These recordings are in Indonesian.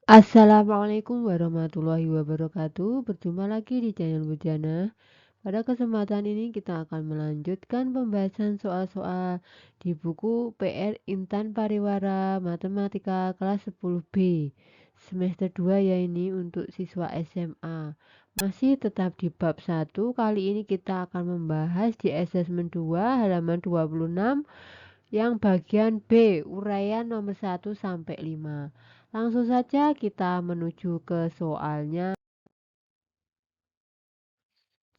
Assalamualaikum warahmatullahi wabarakatuh. Berjumpa lagi di channel Bujana. Pada kesempatan ini kita akan melanjutkan pembahasan soal-soal di buku PR Intan Pariwara Matematika kelas 10B semester 2 ya, ini untuk siswa SMA. Masih tetap di bab 1. Kali ini kita akan membahas di asesmen 2 halaman 26 yang bagian B, uraian nomor 1 sampai 5. Langsung saja kita menuju ke soalnya.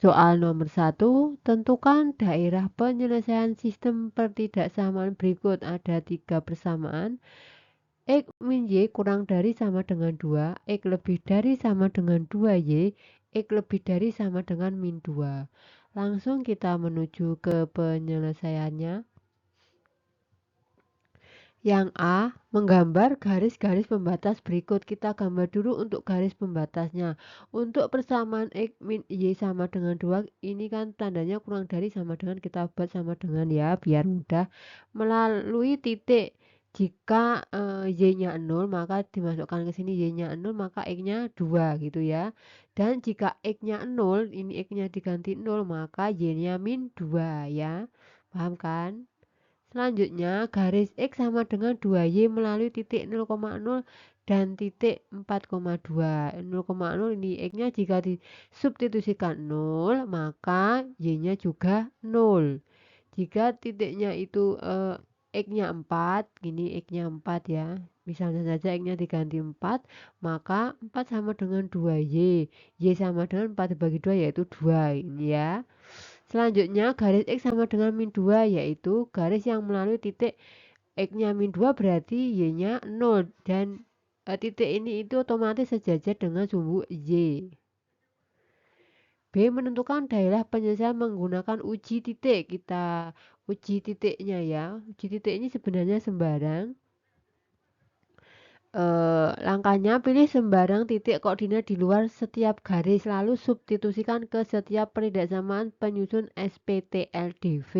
Soal nomor 1, tentukan daerah penyelesaian sistem pertidaksamaan berikut. Ada 3 persamaan. X min Y kurang dari sama dengan 2, X lebih dari sama dengan 2Y, X lebih dari sama dengan min 2. Langsung kita menuju ke penyelesaiannya. Yang A, menggambar garis-garis pembatas berikut. Kita gambar dulu untuk garis pembatasnya. Untuk persamaan X min Y sama dengan 2, ini kan tandanya kurang dari sama dengan, kita buat sama dengan ya, biar mudah. Melalui titik. Jika Y-nya 0, maka dimasukkan ke sini Y-nya 0, maka X-nya 2 gitu ya. Dan jika X-nya 0, ini X-nya diganti 0, maka Y-nya min 2 ya. Paham kan? Selanjutnya, garis X sama dengan 2Y melalui titik 0,0 dan titik 4,2. 0,0 ini X-nya jika disubstitusikan 0, maka Y-nya juga 0. Jika titiknya itu X-nya 4, gini X-nya 4 ya. Misalnya saja X-nya diganti 4, maka 4 sama dengan 2Y. Y sama dengan 4 dibagi 2 yaitu 2 ini ya. Selanjutnya, garis X sama dengan min 2, yaitu garis yang melalui titik X-nya min 2 berarti Y-nya 0. Dan titik ini itu otomatis sejajar dengan sumbu Y. B, menentukan daerah penyelesaian menggunakan uji titik. Kita uji titiknya ya. Uji titik ini sebenarnya sembarang. Langkahnya pilih sembarang titik koordinat di luar setiap garis, lalu substitusikan ke setiap pertidaksamaan penyusun SPTLDV.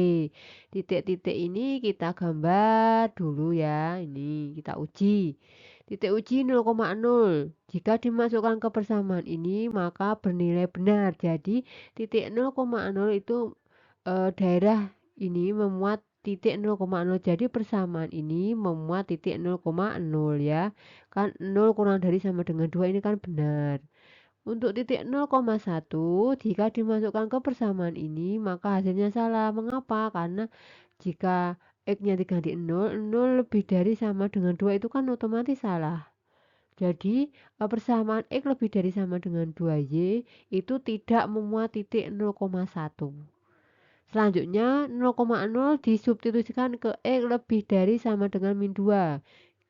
Titik-titik ini kita gambar dulu ya, ini kita uji. Titik uji 0,0. Jika dimasukkan ke persamaan ini maka bernilai benar. Jadi titik 0,0 itu daerah ini memuat titik 0,0. Jadi persamaan ini memuat titik 0,0 ya. Kan 0 kurang dari sama dengan 2 ini kan benar. Untuk titik 0,1 jika dimasukkan ke persamaan ini maka hasilnya salah. Mengapa? Karena jika X-nya diganti 0, 0 lebih dari sama dengan 2 itu kan otomatis salah. Jadi persamaan X lebih dari sama dengan 2Y itu tidak memuat titik 0,1. Selanjutnya 0,0 disubstitusikan ke X lebih dari sama dengan min 2.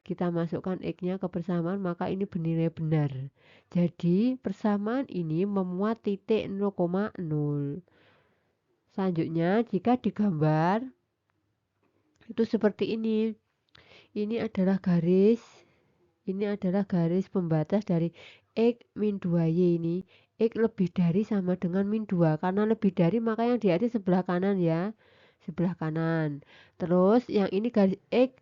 Kita masukkan X-nya ke persamaan maka ini bernilai benar. Jadi persamaan ini memuat titik 0,0. Selanjutnya jika digambar itu seperti ini. Ini adalah garis pembatas dari X min 2Y ini. X lebih dari sama dengan min 2. Karena lebih dari maka yang di atas sebelah kanan ya. Sebelah kanan. Terus yang ini garis X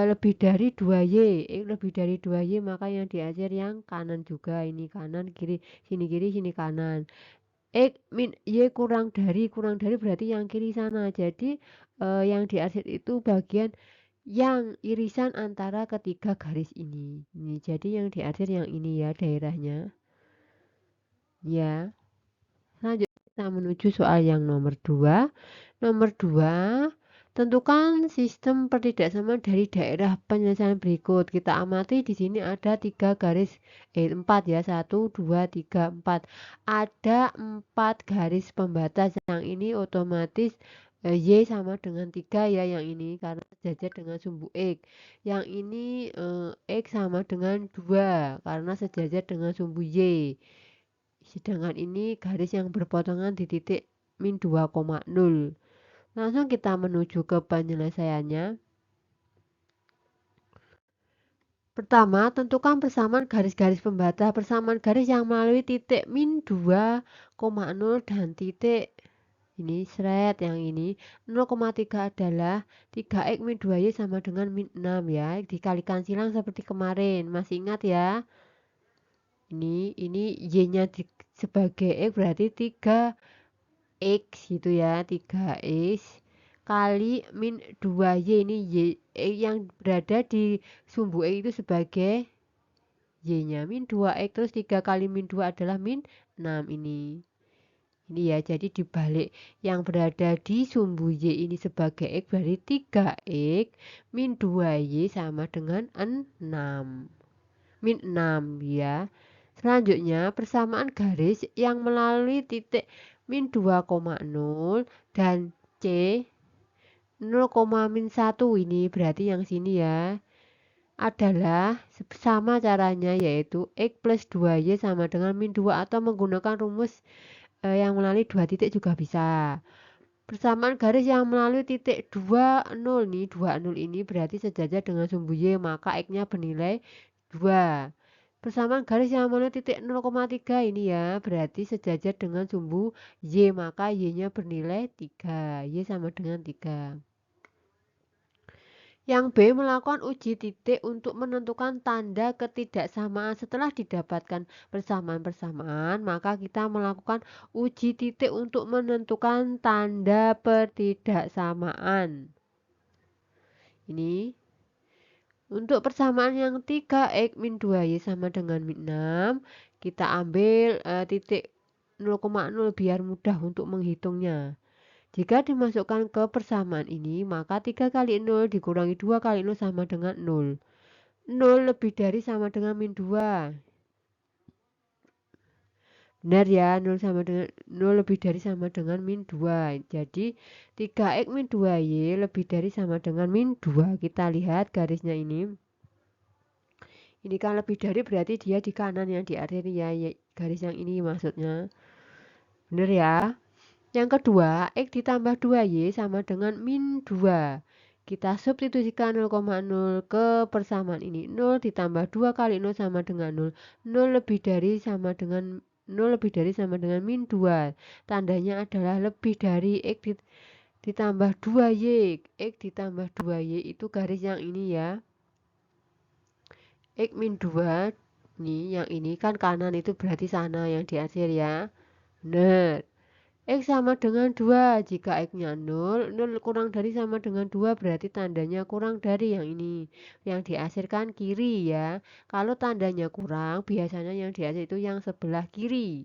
lebih dari 2Y. X lebih dari 2Y maka yang di akhir yang kanan juga. Ini kanan, kiri, sini kanan. X min Y kurang dari berarti yang kiri sana. Jadi yang di akhir itu bagian yang irisan antara ketiga garis ini. Jadi yang di akhir yang ini ya daerahnya. Ya. Selanjutnya kita menuju soal yang nomor 2. Nomor 2, tentukan sistem pertidaksamaan dari daerah penyelesaian berikut. Kita amati di sini ada 3 garis 4 ya. 1 2 3 4. Ada 4 garis pembatas. Yang ini otomatis Y sama dengan 3 ya, yang ini karena sejajar dengan sumbu X. Yang ini X sama dengan 2 karena sejajar dengan sumbu Y. Sedangkan ini garis yang berpotongan di titik min 2,0. Langsung kita menuju ke penyelesaiannya. Pertama, tentukan persamaan garis-garis pembatas. Persamaan garis yang melalui titik min 2,0 dan titik Ini seret yang ini 0,3 adalah 3x min 2y sama dengan min 6 ya. Dikalikan silang seperti kemarin. Masih ingat ya? Ini y-nya sebagai x berarti 3x gitu ya. 3x kali min 2y, ini y yang berada di sumbu x itu sebagai y-nya min 2x, terus 3 kali min 2 adalah min 6 ini. Ini ya, jadi dibalik yang berada di sumbu y ini sebagai x berarti 3x min 2y sama dengan 6. Min 6 ya. Selanjutnya persamaan garis yang melalui titik min 2,0 dan C 0,-1 ini berarti yang sini ya. Adalah sama caranya, yaitu x plus 2y sama dengan min 2 atau menggunakan rumus yang melalui 2 titik juga bisa. Persamaan garis yang melalui titik 20 nih, 20 ini berarti sejajar dengan sumbu y, maka x-nya bernilai 2. Persamaan garis yang melalui titik 0,3 ini ya, berarti sejajar dengan sumbu y, maka y-nya bernilai 3. Y sama dengan 3. Yang B, melakukan uji titik untuk menentukan tanda ketidaksamaan. Setelah didapatkan persamaan-persamaan, maka kita melakukan uji titik untuk menentukan tanda ketidaksamaan. Ini untuk persamaan yang 3x min 2y sama dengan min 6, kita ambil titik 0,0 biar mudah untuk menghitungnya. Jika dimasukkan ke persamaan ini, maka 3 kali 0 dikurangi 2 kali 0 sama dengan 0. 0 lebih dari sama dengan min 2. Benar ya, 0 lebih dari sama dengan min 2. Jadi 3x min 2y lebih dari sama dengan min 2. Kita lihat garisnya ini. Ini kan lebih dari berarti dia di kanan yang di area ya, garis yang ini maksudnya. Benar ya? Yang kedua, x ditambah 2y sama dengan min 2. Kita substitusikan 0,0 ke persamaan ini. 0 ditambah 2 kali 0 sama dengan 0. 0 lebih dari sama dengan min 2. Tandanya adalah lebih dari x ditambah 2y. X ditambah 2y itu garis yang ini ya. X min 2, nih yang ini kan kanan itu berarti sana yang di akhir ya. Benar. X sama dengan 2, jika X-nya 0, 0 kurang dari sama dengan 2 berarti tandanya kurang dari yang ini. Yang dihasilkan kiri ya. Kalau tandanya kurang, biasanya yang dihasil itu yang sebelah kiri.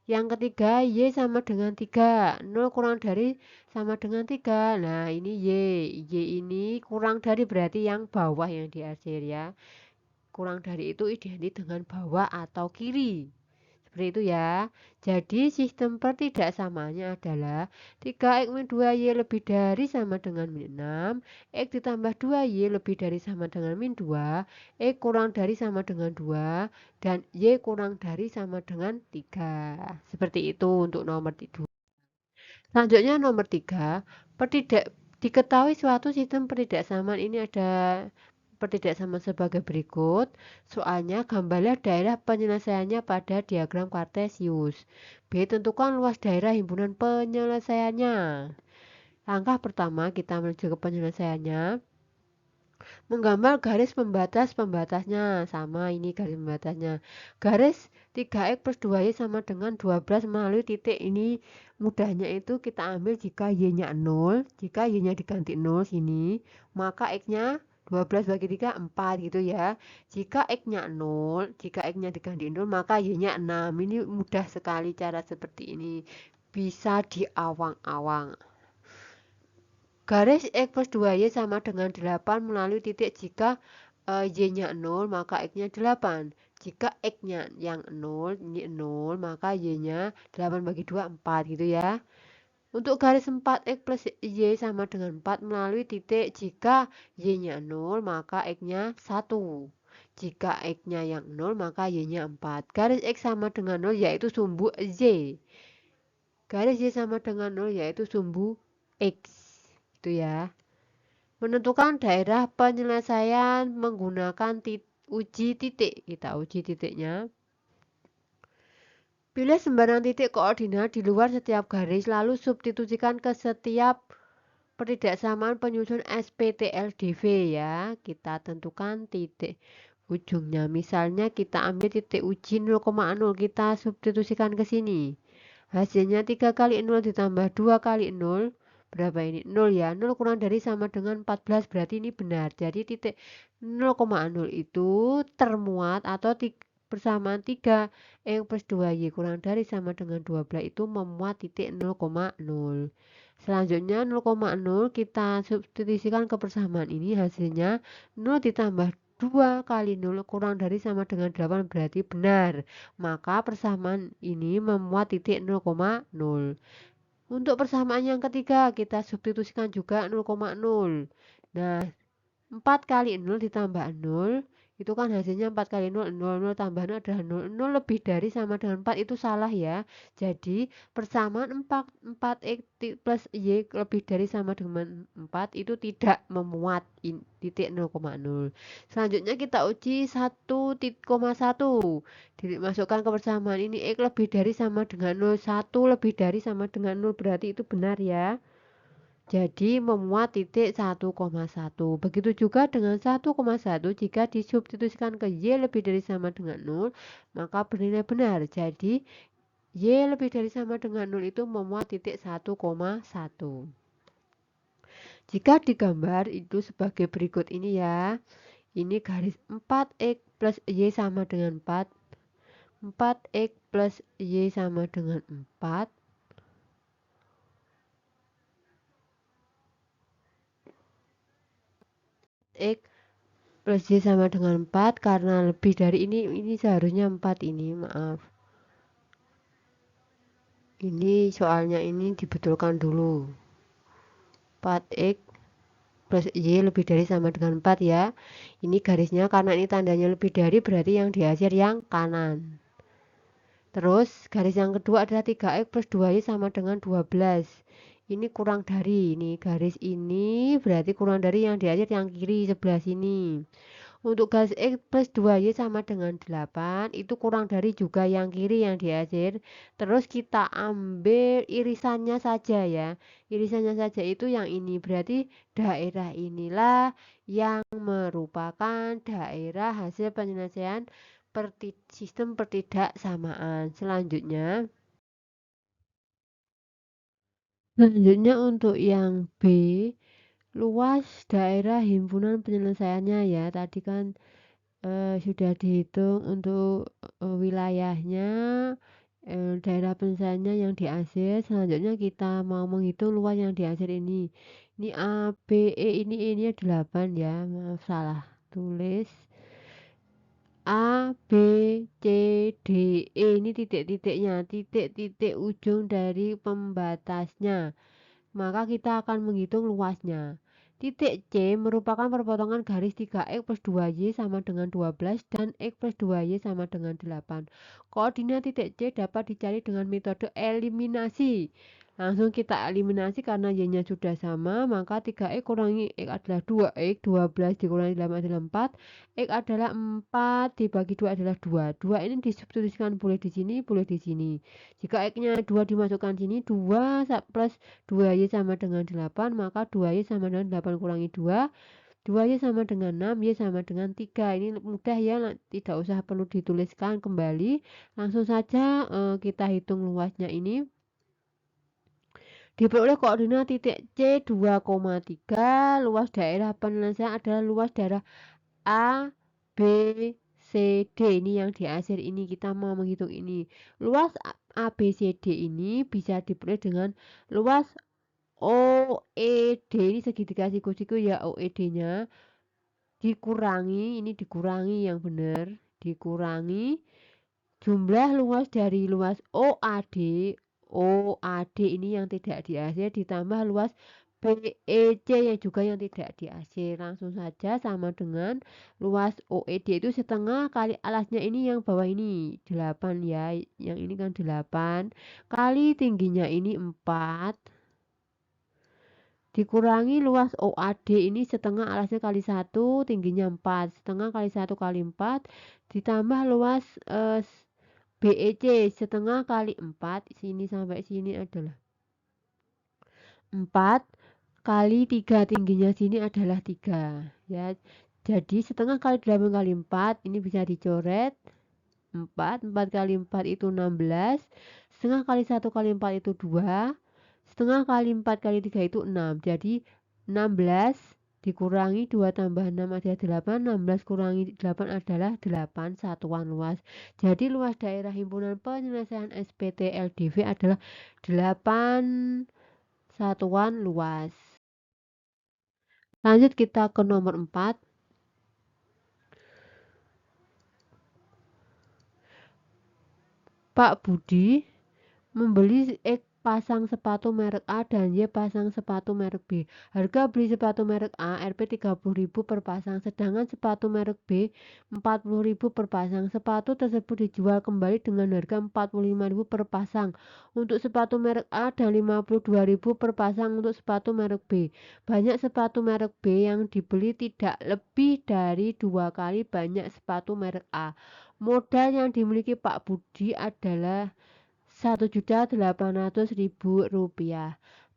Yang ketiga, Y sama dengan 3. 0 kurang dari sama dengan 3. Nah, ini Y. Y ini kurang dari berarti yang bawah yang dihasil ya. Kurang dari itu identik dengan bawah atau kiri. Seperti itu ya. Jadi sistem pertidaksamaannya adalah 3x min 2y lebih dari sama dengan min 6, x ditambah 2y lebih dari sama dengan min 2, x kurang dari sama dengan 2, dan y kurang dari sama dengan 3. Seperti itu untuk nomor 2. Selanjutnya nomor 3, diketahui suatu sistem pertidaksamaan ini ada pertidaksamaan sebagai berikut. Soalnya gambarlah daerah penyelesaiannya pada diagram kartesius. B, tentukan luas daerah himpunan penyelesaiannya. Langkah pertama kita menuju ke penyelesaiannya. Menggambar garis pembatas-pembatasnya. Sama ini garis pembatasnya. Garis 3x plus 2y sama dengan 12 melalui titik ini. Mudahnya itu kita ambil jika y-nya 0, jika y-nya diganti 0 sini, maka x-nya 12 bagi 3, 4 gitu ya. Jika x-nya 0, jika x-nya diganti 0, maka y-nya 6. Ini mudah sekali cara seperti ini. Bisa diawang-awang. Garis x plus 2y sama dengan 8 melalui titik jika y-nya 0, maka x-nya 8. Jika x-nya yang 0, ini 0, maka y-nya 8 bagi 2, 4 gitu ya. Untuk garis 4x plus y sama dengan 4 melalui titik jika y-nya 0, maka x-nya 1. Jika x-nya yang 0, maka y-nya 4. Garis x sama dengan 0 yaitu sumbu y. Garis y sama dengan 0 yaitu sumbu x. Itu ya. Menentukan daerah penyelesaian menggunakan uji titik. Kita uji titiknya. Pilih sembarang titik koordinat di luar setiap garis, lalu substitusikan ke setiap pertidaksamaan penyusun SPTLDV ya. Kita tentukan titik ujungnya. Misalnya kita ambil titik uji 0,0, kita substitusikan ke sini. Hasilnya 3 kali 0 ditambah 2 kali 0. Berapa ini? 0 ya. 0 kurang dari sama dengan 14, berarti ini benar. Jadi titik 0,0 itu termuat atau persamaan 3 X plus 2Y kurang dari sama dengan 12 itu memuat titik 0,0. Selanjutnya 0,0 kita substitusikan ke persamaan ini, hasilnya 0 ditambah 2 kali 0 kurang dari sama dengan 8, berarti benar. Maka persamaan ini memuat titik 0,0. Untuk persamaan yang ketiga kita substitusikan juga 0,0. Nah, 4 kali 0 ditambah 0 itu kan hasilnya 4 kali 0, 0, 0 tambah 0 adalah 0, 0 lebih dari sama dengan 4 itu salah ya. Jadi persamaan 4x plus Y lebih dari sama dengan 4 itu tidak memuat titik 0,0. Selanjutnya kita uji 1,1. Dimasukkan ke persamaan ini X lebih dari sama dengan 0, 1 lebih dari sama dengan 0 berarti itu benar ya. Jadi memuat titik 1,1. Begitu juga dengan 1,1 jika disubstitusikan ke Y lebih dari sama dengan 0, maka bernilai benar. Jadi Y lebih dari sama dengan 0 itu memuat titik 1,1. Jika digambar itu sebagai berikut ini ya. Ini garis 4X plus Y sama dengan 4. 4X plus Y sama dengan 4. X plus Y sama dengan 4 karena lebih dari ini seharusnya 4 ini, maaf. Ini soalnya ini dibetulkan dulu. 4X plus Y lebih dari sama dengan 4 ya. Ini garisnya karena ini tandanya lebih dari berarti yang diakhir yang kanan. Terus garis yang kedua adalah 3X plus 2Y sama dengan 12. Ini kurang dari, ini garis ini berarti kurang dari yang diakhir yang kiri sebelah sini. Untuk garis X plus 2Y sama dengan 8, itu kurang dari juga yang kiri yang diakhir. Terus kita ambil irisannya saja ya. Irisannya saja itu yang ini. Berarti daerah inilah yang merupakan daerah hasil penyelesaian sistem pertidaksamaan. Selanjutnya untuk yang B, luas daerah himpunan penyelesaiannya ya. Tadi kan sudah dihitung untuk wilayahnya, daerah penyelesaiannya yang diakhir. Selanjutnya kita mau menghitung luas yang diakhir ini. Ini A, B, E, ini 8 ya, maaf salah tulis. A, B, C, D, E ini titik-titiknya, titik-titik ujung dari pembatasnya. Maka kita akan menghitung luasnya. Titik C merupakan perpotongan garis 3X plus 2Y sama dengan 12 dan X plus 2Y sama dengan 8. Koordinat titik C dapat dicari dengan metode eliminasi. Langsung kita eliminasi karena Y-nya sudah sama, maka 3X kurangi X adalah 2X, 12 dikurangi 8 adalah 4, X adalah 4 dibagi 2 adalah 2. 2 ini disubstitusikan boleh di sini, boleh di sini. Jika X-nya 2 dimasukkan sini, 2 plus 2Y sama dengan 8, maka 2Y sama dengan 8 kurangi 2. 2Y sama dengan 6, Y sama dengan 3. Ini mudah ya, tidak usah perlu dituliskan kembali. Langsung saja kita hitung luasnya ini. Diperoleh koordinat titik C 2,3. Luas daerah penyelesaian adalah luas daerah A, B, C, D. Ini yang diakhir ini kita mau menghitung ini. Luas A, B, C, D ini bisa diperoleh dengan luas OED. Ini segitiga siku-siku ya, OED-nya dikurangi, ini dikurangi yang benar, dikurangi jumlah luas dari luas OAD. OAD ini yang tidak diakhir ditambah luas BEC yang juga yang tidak diakhir. Langsung saja sama dengan luas OED itu setengah kali alasnya ini yang bawah ini 8 ya. Yang ini kan 8 kali tingginya ini 4 dikurangi luas OAD ini setengah alasnya kali 1 tingginya 4 setengah kali 1 kali 4 ditambah luas BEC setengah kali 4, sini sampai sini adalah 4 kali 3, tingginya sini adalah 3 ya. Jadi setengah kali 8 kali 4 ini bisa dicoret 4 kali 4 itu 16, setengah kali 1 kali 4 itu 2, setengah kali 4 kali 3 itu 6. Jadi 16 dikurangi 2 tambah 6 adalah 8, 16 kurangi 8 adalah 8 satuan luas. Jadi luas daerah himpunan penyelesaian SPT LDV adalah 8 satuan luas. Lanjut kita ke nomor 4. Pak Budi membeli X pasang sepatu merek A dan Y pasang sepatu merek B. Harga beli sepatu merek A Rp 30.000 per pasang, sedangkan sepatu merek B 40.000 per pasang. Sepatu tersebut dijual kembali dengan harga 45.000 per pasang untuk sepatu merek A dan 52.000 per pasang untuk sepatu merek B. Banyak sepatu merek B yang dibeli tidak lebih dari 2 kali banyak sepatu merek A. Modal yang dimiliki Pak Budi adalah Rp1.800.000.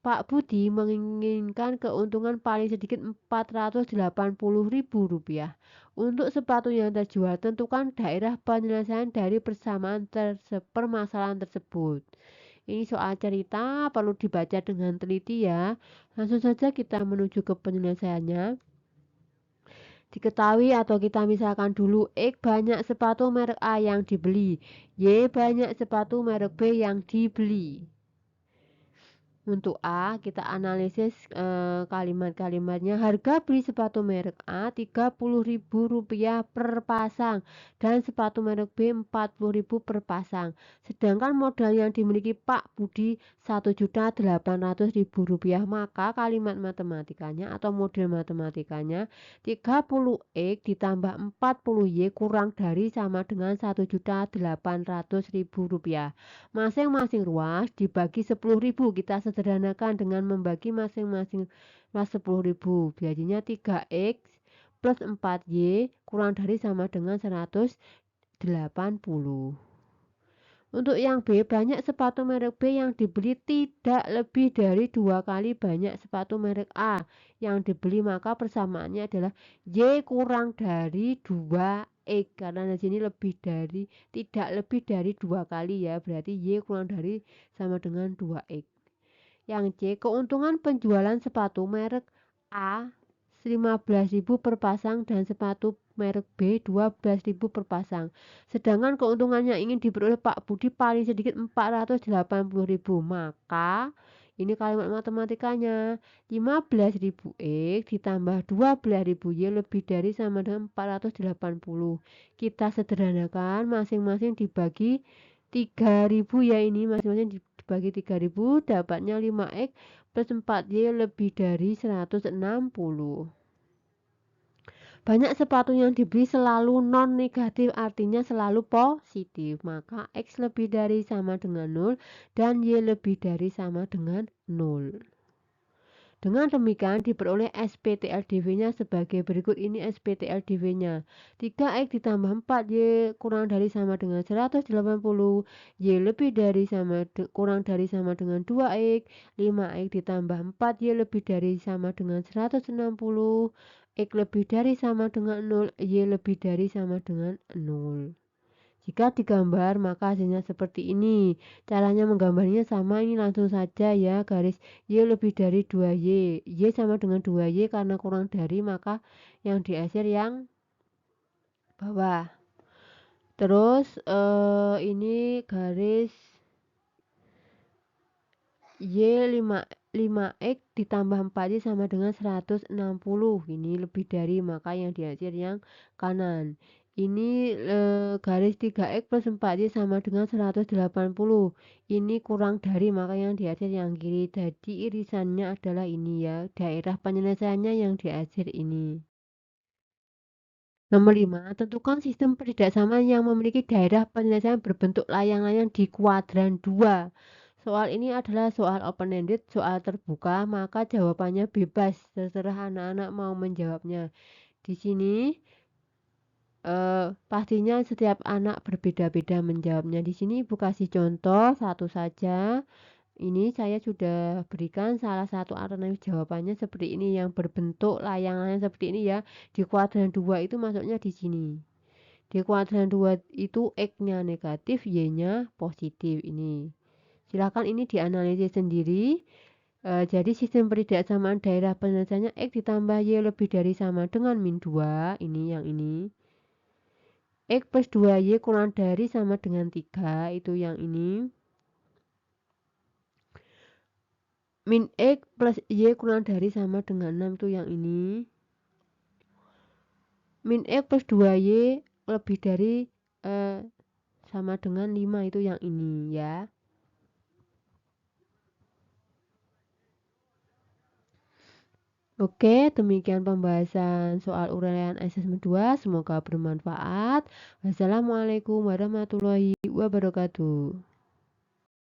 Pak Budi menginginkan keuntungan paling sedikit Rp480.000. Untuk sepatu yang terjual, tentukan daerah penyelesaian dari persamaan permasalahan tersebut. Ini soal cerita, perlu dibaca dengan teliti ya. Langsung saja kita menuju ke penyelesaiannya. Diketahui atau kita misalkan dulu, X banyak sepatu merek A yang dibeli, Y banyak sepatu merek B yang dibeli. Untuk A, kita analisis kalimat-kalimatnya. Harga beli sepatu merek A Rp30.000 per pasang dan sepatu merek B Rp40.000 per pasang. Sedangkan modal yang dimiliki Pak Budi Rp1.800.000. Maka kalimat matematikanya atau model matematikanya 30X ditambah 40Y kurang dari sama dengan Rp1.800.000. Masing-masing ruas dibagi 10.000. Kita sederhanakan dengan membagi masing-masing ruas 10.000. Jadinya 3X plus 4Y kurang dari sama dengan 180. Untuk yang B, banyak sepatu merek B yang dibeli tidak lebih dari 2 kali banyak sepatu merek A yang dibeli, maka persamaannya adalah Y kurang dari 2X, karena di sini tidak lebih dari 2 kali ya, berarti Y kurang dari sama dengan 2X. Yang C, keuntungan penjualan sepatu merek A 15.000 per pasang dan sepatu merek B 12.000 per pasang. Sedangkan keuntungannya ingin diperoleh Pak Budi paling sedikit 480.000. Maka ini kalimat matematikanya 15.000 X ditambah 12.000 Y lebih dari sama dengan 480. Kita sederhanakan, masing-masing dibagi 3.000 ya, ini masing-masing dibagi 3.000 dapatnya 5X plus 4Y lebih dari 160. Banyak sepatu yang dibeli selalu non negatif, artinya selalu positif. Maka X lebih dari sama dengan 0 dan Y lebih dari sama dengan 0. Dengan demikian diperoleh SPT-LDV-nya sebagai berikut. Ini SPT-LDV-nya 3X ditambah 4Y kurang dari sama dengan 180, Y lebih dari sama kurang dari sama dengan 2X, 5X ditambah 4Y lebih dari sama dengan 160, X lebih dari sama dengan 0, Y lebih dari sama dengan 0. Jika digambar maka hasilnya seperti ini. Caranya menggambarnya sama, ini langsung saja ya, garis Y lebih dari 2Y. Y sama dengan 2Y karena kurang dari, maka yang diakhir yang bawah. Terus ini garis Y 5X ditambah 4Y sama dengan 160. Ini lebih dari, maka yang diakhir yang kanan. Ini garis 3X plus 4Y sama dengan 180. Ini kurang dari, maka yang diakhir yang kiri. Jadi irisannya adalah ini ya, daerah penyelesaiannya yang diakhir ini. Nomor 5, tentukan sistem pertidaksamaan yang memiliki daerah penyelesaian berbentuk layang-layang di kuadran 2. Soal ini adalah soal open-ended, soal terbuka, maka jawabannya bebas, terserah anak-anak mau menjawabnya. Di sini pastinya setiap anak berbeda-beda menjawabnya. Di sini Ibu kasih contoh satu saja. Ini saya sudah berikan salah satu alternatif jawabannya seperti ini yang berbentuk layang-layang seperti ini ya. Di kuadran 2 itu masuknya di sini. Di kuadran 2 itu X-nya negatif, Y-nya positif ini. Silakan ini dianalisis sendiri. Jadi sistem pertidaksamaan daerah penyelesaiannya X ditambah Y lebih dari sama dengan min 2. Ini yang ini. X plus 2Y kurang dari sama dengan 3. Itu yang ini. Min X plus Y kurang dari sama dengan 6 itu yang ini. Min X plus 2Y lebih dari sama dengan 5 itu yang ini ya. Oke, demikian pembahasan soal uraian asesmen 2. Semoga bermanfaat. Wassalamualaikum warahmatullahi wabarakatuh.